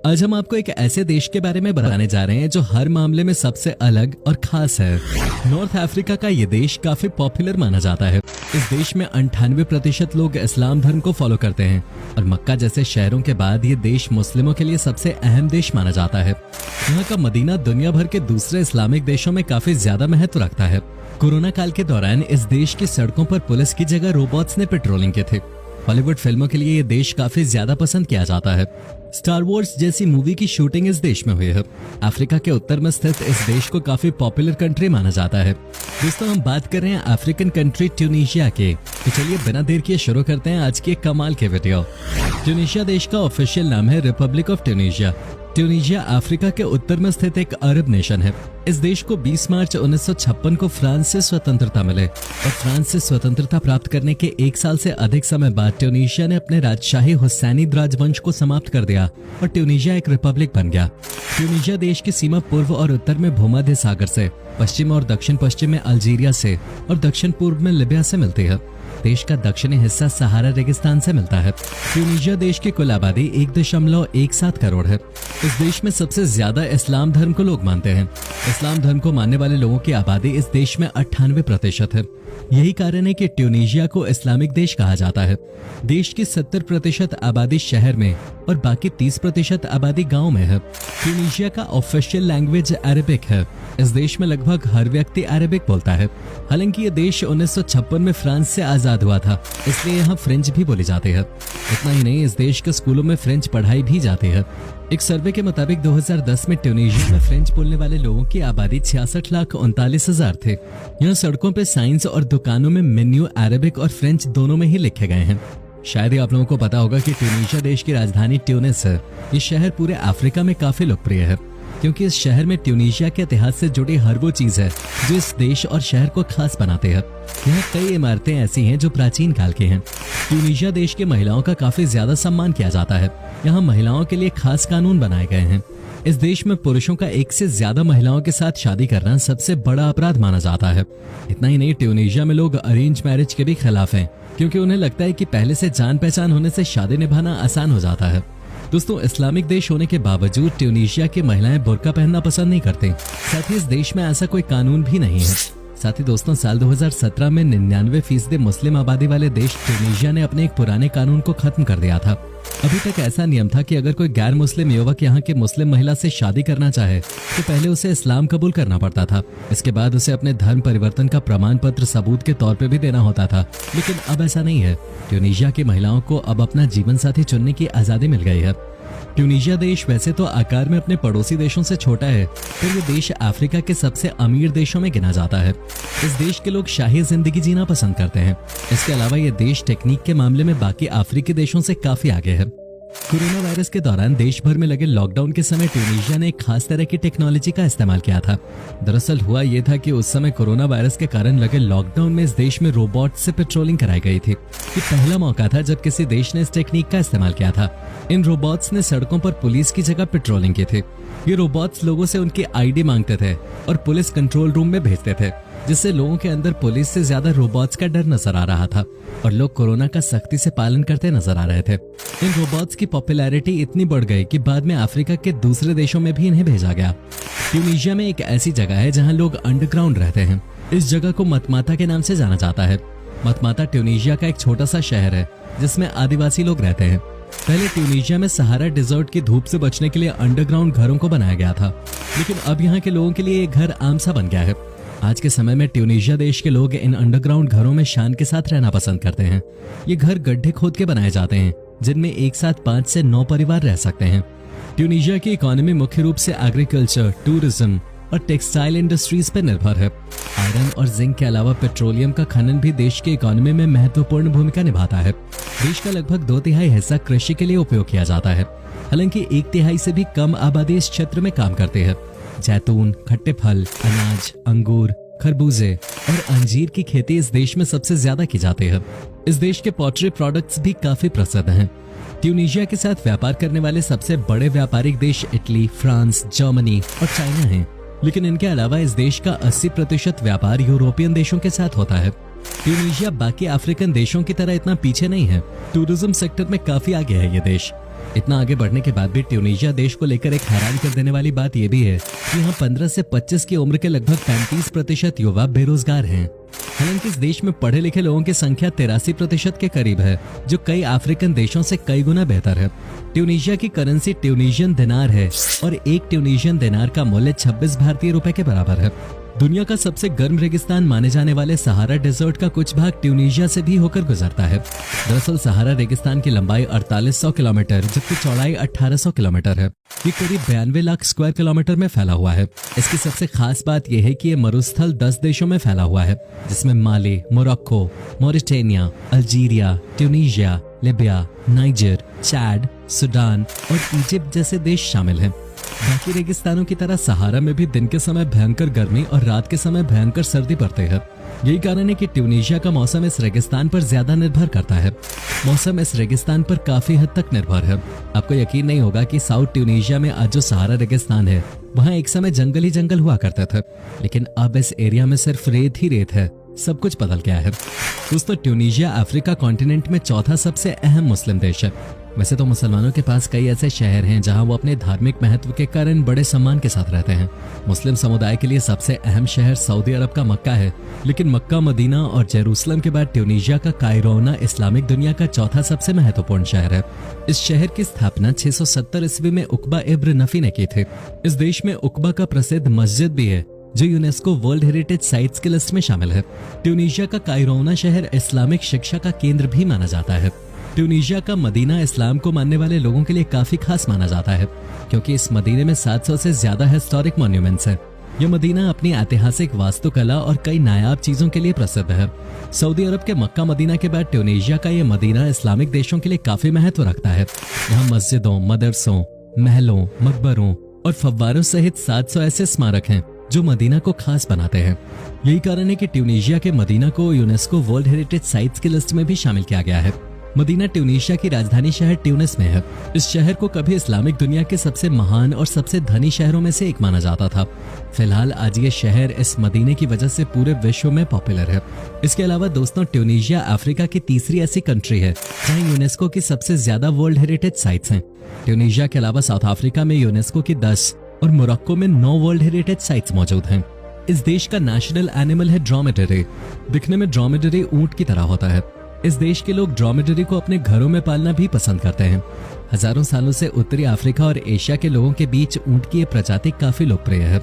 आज हम आपको एक ऐसे देश के बारे में बताने जा रहे हैं जो हर मामले में सबसे अलग और खास है। नॉर्थ अफ्रीका का ये देश काफी पॉपुलर माना जाता है। इस देश में 98% लोग इस्लाम धर्म को फॉलो करते हैं और मक्का जैसे शहरों के बाद ये देश मुस्लिमों के लिए सबसे अहम देश माना जाता है। यहाँ का मदीना दुनिया भर के दूसरे इस्लामिक देशों में काफी ज्यादा महत्व रखता है। कोरोना काल के दौरान इस देश की सड़कों पर पुलिस की जगह रोबोट्स ने पेट्रोलिंग की थी। बॉलीवुड फिल्मों के लिए ये देश काफी ज्यादा पसंद किया जाता है। स्टार वॉर्स जैसी मूवी की शूटिंग इस देश में हुई है। अफ्रीका के उत्तर में स्थित इस देश को काफी पॉपुलर कंट्री माना जाता है। दोस्तों, हम बात कर रहे हैं अफ्रीकन कंट्री ट्यूनीशिया के। तो चलिए बिना देर किए शुरू करते हैं आज की एक कमाल के वीडियो। ट्यूनीशिया देश का ऑफिशियल नाम है Republic of Tunisia. Tunisia Africa के उत्तर में स्थित एक अरब नेशन है। इस देश को 20 मार्च 1956 को फ्रांस से स्वतंत्रता मिले और फ्रांस से स्वतंत्रता प्राप्त करने के 1 साल से अधिक समय बाद ट्यूनीशिया ने अपने राजशाही हुसैनीद राजवंश को समाप्त कर दिया और ट्यूनीशिया एक रिपब्लिक बन गया। ट्यूनीशिया देश की सीमा पूर्व और उत्तर में भूमध्य सागर से, पश्चिम और दक्षिण पश्चिम में अल्जीरिया से और दक्षिण पूर्व में लीबिया से मिलती है। देश का दक्षिणी हिस्सा सहारा रेगिस्तान से मिलता है। ट्यूनीशिया देश की कुल आबादी 1.17 करोड़ है। इस देश में सबसे ज्यादा इस्लाम धर्म को लोग मानते हैं। इस्लाम धर्म को मानने वाले लोगों की आबादी इस देश में 98% है। यही कारण है कि ट्यूनीशिया को इस्लामिक देश कहा जाता है। देश की 70% आबादी शहर में और बाकी 30% आबादी गांव में है। ट्यूनीशिया का ऑफिशियल लैंग्वेज अरेबिक है। इस देश में लगभग हर व्यक्ति अरेबिक बोलता है। हालांकि ये देश 1956 में फ्रांस से आजाद हुआ था, इसलिए यहाँ फ्रेंच भी बोली जाती है। इतना ही नहीं, इस देश के स्कूलों में फ्रेंच पढ़ाई भी जाती है। एक सर्वे के मुताबिक 2010 में ट्यूनीशिया में फ्रेंच बोलने वाले लोगों की आबादी 66,39,000 थे। यहाँ सड़कों पे साइंस और दुकानों में मेन्यू अरेबिक और फ्रेंच दोनों में ही लिखे गए हैं। शायद ही आप लोगों को पता होगा कि ट्यूनीशिया देश की राजधानी ट्यूनिस है। ये शहर पूरे अफ्रीका में काफी लोकप्रिय है क्योंकि इस शहर में ट्यूनीशिया के इतिहास से जुड़ी हर वो चीज है जो इस देश और शहर को खास बनाते हैं। यहाँ कई इमारतें ऐसी हैं जो प्राचीन काल की हैं। ट्यूनीशिया देश की महिलाओं का काफी ज्यादा सम्मान किया जाता है। यहाँ महिलाओं के लिए खास कानून बनाए गए हैं। इस देश में पुरुषों का एक से ज्यादा महिलाओं के साथ शादी करना सबसे बड़ा अपराध माना जाता है। इतना ही नहीं, ट्यूनीशिया में लोग अरेंज मैरिज के भी खिलाफ हैं क्योंकि उन्हें लगता है कि पहले से जान पहचान होने से शादी निभाना आसान हो जाता है। दोस्तों, इस्लामिक देश होने के बावजूद ट्यूनीशिया की महिलाएं बुर्का पहनना पसंद नहीं करती। साथ ही इस देश में ऐसा कोई कानून भी नहीं है। साथ ही दोस्तों, साल 2017 में 99% मुस्लिम आबादी वाले देश ट्यूनीशिया ने अपने एक पुराने कानून को खत्म कर दिया था। अभी तक ऐसा नियम था कि अगर कोई गैर मुस्लिम युवक यहाँ की मुस्लिम महिला से शादी करना चाहे तो पहले उसे इस्लाम कबूल करना पड़ता था। इसके बाद उसे अपने धर्म परिवर्तन का प्रमाण पत्र सबूत के तौर पे भी देना होता था। लेकिन अब ऐसा नहीं है। ट्यूनीशिया की महिलाओं को अब अपना जीवन साथी चुनने की आजादी मिल गई है। ट्यूनीशिया देश वैसे तो आकार में अपने पड़ोसी देशों से छोटा है, पर ये देश अफ्रीका के सबसे अमीर देशों में गिना जाता है। इस देश के लोग शाही जिंदगी जीना पसंद करते हैं। इसके अलावा ये देश टेक्निक के मामले में बाकी अफ्रीकी देशों से काफी आगे है। कोरोना वायरस के दौरान देश भर में लगे लॉकडाउन के समय ट्यूनीशिया ने एक खास तरह की टेक्नोलॉजी का इस्तेमाल किया था। दरअसल हुआ ये था कि उस समय कोरोना वायरस के कारण लगे लॉकडाउन में इस देश में रोबोट से पेट्रोलिंग कराई गई थी। ये पहला मौका था जब किसी देश ने इस टेक्निक का इस्तेमाल किया था। इन रोबोट्स ने सड़कों पर पुलिस की जगह पेट्रोलिंग की थी। ये रोबोट्स लोगों से उनकी आईडी मांगते थे और पुलिस कंट्रोल रूम में भेजते थे, जिससे लोगों के अंदर पुलिस से ज्यादा रोबोट्स का डर नजर आ रहा था और लोग कोरोना का सख्ती से पालन करते नजर आ रहे थे। इन रोबोट्स की पॉपुलैरिटी इतनी बढ़ गई कि बाद में अफ्रीका के दूसरे देशों में भी इन्हें भेजा गया। ट्यूनीशिया में एक ऐसी जगह है जहां लोग अंडरग्राउंड रहते हैं। इस जगह को मतमाता के नाम से जाना जाता है। मतमाता ट्यूनीशिया का एक छोटा सा शहर है जिसमें आदिवासी लोग रहते हैं। पहले ट्यूनीशिया में सहारा डेजर्ट की धूप से बचने के लिए अंडरग्राउंड घरों को बनाया गया था, लेकिन अब यहाँ के लोगों के लिए ये घर आम सा बन गया है। आज के समय में ट्यूनीशिया देश के लोग इन अंडरग्राउंड घरों में शान के साथ रहना पसंद करते हैं। ये घर गड्ढे खोद के बनाए जाते हैं जिनमें एक साथ 5 से 9 परिवार रह सकते हैं। ट्यूनीशिया की इकोनॉमी मुख्य रूप से एग्रीकल्चर, टूरिज्म और टेक्सटाइल इंडस्ट्रीज पर निर्भर है। आयरन और जिंक के अलावा पेट्रोलियम का खनन भी देश की इकोनॉमी में महत्वपूर्ण भूमिका निभाता है। देश का लगभग 2/3 हिस्सा कृषि के लिए उपयोग किया जाता है। हालांकि 1/3 से भी कम आबादी इस क्षेत्र में काम करती है। जैतून, खट्टे फल, अनाज, अंगूर, खरबूजे और अंजीर की खेती इस देश में सबसे ज्यादा की जाती है। इस देश के पोल्ट्री प्रोडक्ट्स भी काफी प्रसिद्ध हैं। ट्यूनीशिया के साथ व्यापार करने वाले सबसे बड़े व्यापारिक देश इटली, फ्रांस, जर्मनी और चाइना हैं। लेकिन इनके अलावा इस देश का 80% व्यापार यूरोपियन देशों के साथ होता है। ट्यूनीशिया बाकी अफ्रीकन देशों की तरह इतना पीछे नहीं है। टूरिज्म सेक्टर में काफी आगे है ये देश। इतना आगे बढ़ने के बाद भी ट्यूनीशिया देश को लेकर एक हैरान कर देने वाली बात यह भी है कि यहाँ 15 से 25 की उम्र के लगभग 35% युवा बेरोजगार हैं। हालांकि इस देश में पढ़े लिखे लोगों की संख्या 83% के करीब है, जो कई अफ्रीकन देशों से कई गुना बेहतर है। ट्यूनीशिया की करेंसी ट्यूनीशियन दिनार है और एक ट्यूनीशियन दिनार का मूल्य 26 भारतीय रुपए के बराबर है। दुनिया का सबसे गर्म रेगिस्तान माने जाने वाले सहारा डेजर्ट का कुछ भाग ट्यूनीशिया से भी होकर गुजरता है। दरअसल सहारा रेगिस्तान की लंबाई 4800 किलोमीटर जबकि चौड़ाई 1800 किलोमीटर है। ये करीब 92 लाख स्क्वायर किलोमीटर में फैला हुआ है। इसकी सबसे खास बात यह है कि ये मरुस्थल 10 देशों में फैला हुआ है, जिसमें Mali, Morocco, Mauritania, Algeria, Tunisia, Libya, Niger, Chad, Sudan और इजिप्ट जैसे देश शामिल हैं। बाकी रेगिस्तानों की तरह सहारा में भी दिन के समय भयंकर गर्मी और रात के समय भयंकर सर्दी पड़ती है। यही कारण है कि ट्यूनीशिया का मौसम इस रेगिस्तान पर ज्यादा निर्भर करता है। मौसम इस रेगिस्तान पर काफी हद तक निर्भर है। आपको यकीन नहीं होगा कि साउथ ट्यूनीशिया में आज जो सहारा रेगिस्तान है, वहाँ एक समय जंगल ही जंगल हुआ करते थे, लेकिन अब इस एरिया में सिर्फ रेत ही रेत है। सब कुछ बदल गया है। दोस्तों, ट्यूनीशिया अफ्रीका कॉन्टिनेंट में चौथा सबसे अहम मुस्लिम देश है। वैसे तो मुसलमानों के पास कई ऐसे शहर हैं जहां वो अपने धार्मिक महत्व के कारण बड़े सम्मान के साथ रहते हैं। मुस्लिम समुदाय के लिए सबसे अहम शहर सऊदी अरब का मक्का है, लेकिन मक्का, मदीना और जेरूसलम के बाद ट्यूनीशिया का कायरोना इस्लामिक दुनिया का चौथा सबसे महत्वपूर्ण शहर है। इस शहर की स्थापना 670 ईस्वी में उकबा इब्न नफी ने की थी। इस देश में उकबा का प्रसिद्ध मस्जिद भी है, जो यूनेस्को वर्ल्ड हेरिटेज साइट्स की लिस्ट में शामिल है। ट्यूनीशिया का कायरोना शहर इस्लामिक शिक्षा का केंद्र भी माना जाता है। ट्यूनीशिया का मदीना इस्लाम को मानने वाले लोगों के लिए काफी खास माना जाता है, क्योंकि इस मदीने में 700 से ज्यादा हिस्टोरिक मॉन्यूमेंट्स हैं। यह मदीना अपनी ऐतिहासिक वास्तुकला और कई नायाब चीजों के लिए प्रसिद्ध है। सऊदी अरब के मक्का मदीना के बाद ट्यूनीशिया का यह मदीना इस्लामिक देशों के लिए काफी महत्व रखता है। यहाँ मस्जिदों, मदरसों, महलों, मकबरों और फव्वारों सहित 700 ऐसे स्मारक हैं जो मदीना को खास बनाते हैं। यही कारण है कि ट्यूनीशिया के मदीना को यूनेस्को वर्ल्ड हेरिटेज साइट्स की लिस्ट में भी शामिल किया गया है। मदीना ट्यूनीशिया की राजधानी शहर ट्यूनिस में है। इस शहर को कभी इस्लामिक दुनिया के सबसे महान और सबसे धनी शहरों में से एक माना जाता था। फिलहाल आज ये शहर इस मदीने की वजह से पूरे विश्व में पॉपुलर है। इसके अलावा दोस्तों, ट्यूनीशिया अफ्रीका की तीसरी ऐसी कंट्री है जहाँ यूनेस्को की सबसे ज्यादा वर्ल्ड हेरिटेज साइट्स हैं। ट्यूनीशिया के अलावा साउथ अफ्रीका में यूनेस्को की 10 और मोरक्को में 9 वर्ल्ड हेरिटेज साइट्स मौजूद हैं। इस देश का नेशनल एनिमल है ड्रोमेडरी। दिखने में ड्रोमेडरी ऊंट की तरह होता है। इस देश के लोग ड्रोमेडरी को अपने घरों में पालना भी पसंद करते हैं। हजारों सालों से उत्तरी अफ्रीका और एशिया के लोगों के बीच ऊंट की ये प्रजाति काफी लोकप्रिय है।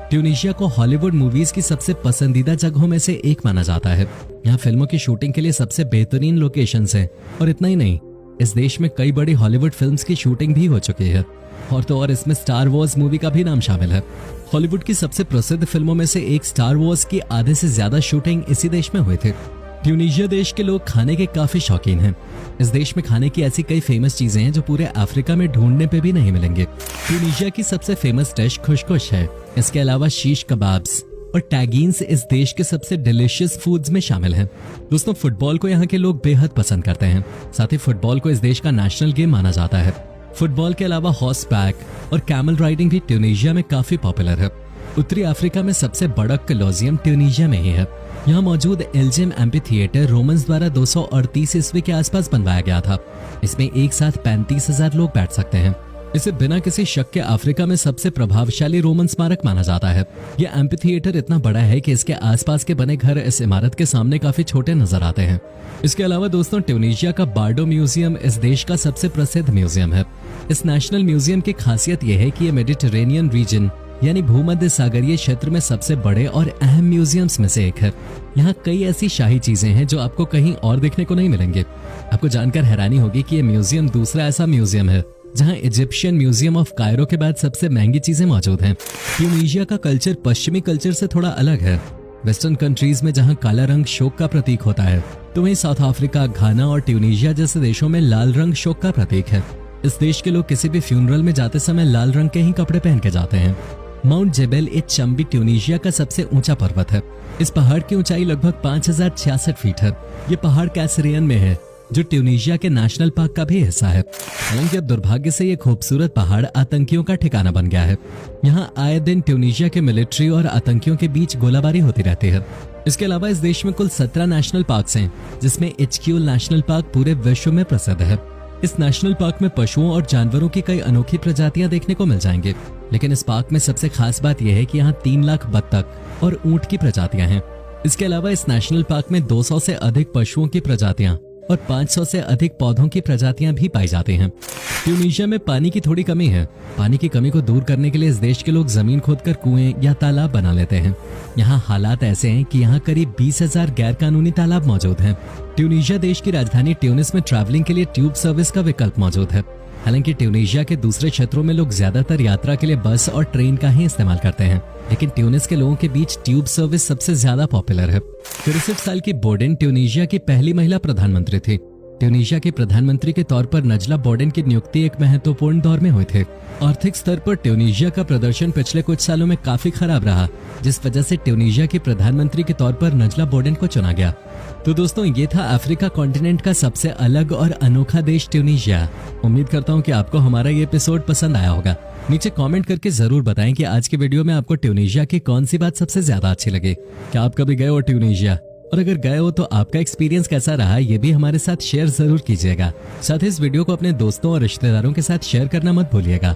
ट्यूनीशिया को हॉलीवुड मूवीज की सबसे पसंदीदा जगहों में से एक माना जाता है। यहाँ फिल्मों की शूटिंग के लिए सबसे बेहतरीन लोकेशंस हैं। और इतना ही नहीं, इस देश में कई बड़ी हॉलीवुड फिल्म्स की शूटिंग भी हो चुकी है। और तो और इसमें स्टार वॉर्स मूवी का भी नाम शामिल है। हॉलीवुड की सबसे प्रसिद्ध फिल्मों में से एक स्टार वॉर्स की आधे से ज्यादा शूटिंग इसी देश में हुई थी। ट्यूनीशिया देश के लोग खाने के काफी शौकीन हैं। इस देश में खाने की ऐसी कई फेमस चीजें हैं जो पूरे अफ्रीका में ढूंढने पे भी नहीं मिलेंगे। ट्यूनीशिया की सबसे फेमस डिश खुशकुश है। इसके अलावा शीश कबाब्स और टैगीन्स इस देश के सबसे डिलीशियस फूड्स में शामिल हैं। दोस्तों, फुटबॉल को यहाँ के लोग बेहद पसंद करते हैं। साथ ही फुटबॉल को इस देश का नेशनल गेम माना जाता है। फुटबॉल के अलावा हॉर्स बैक और कैमल राइडिंग भी ट्यूनीशिया में काफी पॉपुलर है। उत्तरी अफ्रीका में सबसे बड़ा कोलोसियम ट्यूनीशिया में ही है। यहाँ मौजूद एल्जियम एम्पी थिएटर रोमन्स द्वारा 238 ईस्वी के आसपास बनवाया गया था। इसमें एक साथ 35,000 लोग बैठ सकते हैं। इसे बिना किसी शक के अफ्रीका में सबसे प्रभावशाली रोमन स्मारक माना जाता है। यह एम्पी थिएटर इतना बड़ा है कि इसके आसपास के बने घर इस इमारत के सामने काफी छोटे नजर आते हैं। इसके अलावा दोस्तों, ट्यूनीशिया का बार्डो म्यूजियम इस देश का सबसे प्रसिद्ध म्यूजियम है। इस नेशनल म्यूजियम की खासियत यह है कि यह मेडिटेरेनियन रीजन यानी भूमध्य सागरीय क्षेत्र में सबसे बड़े और अहम म्यूजियम्स में से एक है। यहाँ कई ऐसी शाही चीजें हैं जो आपको कहीं और देखने को नहीं मिलेंगे। आपको जानकर हैरानी होगी कि यह म्यूजियम दूसरा ऐसा म्यूजियम है जहाँ इजिप्शियन म्यूजियम ऑफ कायरो के बाद सबसे महंगी चीजें मौजूद हैं। ट्यूनीशिया का कल्चर पश्चिमी कल्चर से थोड़ा अलग है। वेस्टर्न कंट्रीज में जहाँ काला रंग शोक का प्रतीक होता है, तो वहीं साउथ अफ्रीका, घाना और ट्यूनीशिया जैसे देशों में लाल रंग शोक का प्रतीक है। इस देश के लोग किसी भी फ्यूनरल में जाते समय लाल रंग के ही कपड़े पहन के जाते हैं। माउंट जेबेल ए चंबी ट्यूनीशिया का सबसे ऊंचा पर्वत है। इस पहाड़ की ऊंचाई लगभग 5066 फीट है। ये पहाड़ कैसरियन में है, जो ट्यूनीशिया के नेशनल पार्क का भी हिस्सा है। हालांकि अब दुर्भाग्य से ये खूबसूरत पहाड़ आतंकियों का ठिकाना बन गया है। यहाँ आए दिन ट्यूनीशिया के मिलिट्री और आतंकियों के बीच गोलाबारी होती रहती है। इसके अलावा इस देश में कुल 17 नेशनल पार्क हैं, जिसमें एचक्यूल नेशनल पार्क पूरे विश्व में प्रसिद्ध है। इस नेशनल पार्क में पशुओं और जानवरों की कई अनोखी प्रजातियां देखने को मिल जाएंगे, लेकिन इस पार्क में सबसे खास बात यह है कि यहाँ 3 लाख बत्तख और ऊंट की प्रजातियां हैं। इसके अलावा इस नेशनल पार्क में 200 से अधिक पशुओं की प्रजातियां और 500 से अधिक पौधों की प्रजातियां भी पाई जाती हैं। ट्यूनीशिया में पानी की थोड़ी कमी है। पानी की कमी को दूर करने के लिए इस देश के लोग जमीन खोदकर कुएं या तालाब बना लेते हैं। यहाँ हालात ऐसे हैं कि यहाँ करीब 20,000 गैर कानूनी तालाब मौजूद हैं। ट्यूनीशिया देश की राजधानी ट्यूनिस में ट्रैवलिंग के लिए ट्यूब सर्विस का विकल्प मौजूद है। हालांकि ट्यूनीशिया के दूसरे क्षेत्रों में लोग ज्यादातर यात्रा के लिए बस और ट्रेन का ही इस्तेमाल करते हैं, लेकिन ट्यूनिस के लोगों के बीच ट्यूब सर्विस सबसे ज्यादा पॉपुलर है। 63 साल की बोर्डेन ट्यूनीशिया की पहली महिला प्रधानमंत्री थी। ट्यूनीशिया के प्रधानमंत्री के तौर पर नजला बोर्डेन की नियुक्ति एक महत्वपूर्ण दौर में हुई थी। आर्थिक स्तर पर ट्यूनीशिया का प्रदर्शन पिछले कुछ सालों में काफी खराब रहा, जिस वजह से ट्यूनीशिया के प्रधानमंत्री के तौर पर नजला बोर्डेन को चुना गया। तो दोस्तों, ये था अफ्रीका कॉन्टिनेंट का सबसे अलग और अनोखा देश ट्यूनीशिया। उम्मीद करता हूँ कि आपको हमारा ये एपिसोड पसंद आया होगा। नीचे कमेंट करके जरूर बताएं कि आज के वीडियो में आपको ट्यूनीशिया की कौन सी बात सबसे ज्यादा अच्छी लगी। क्या आप कभी गए हो ट्यूनीशिया? और अगर गए हो तो आपका एक्सपीरियंस कैसा रहा, ये भी हमारे साथ शेयर जरूर कीजिएगा। साथ ही इस वीडियो को अपने दोस्तों और रिश्तेदारों के साथ शेयर करना मत भूलिएगा।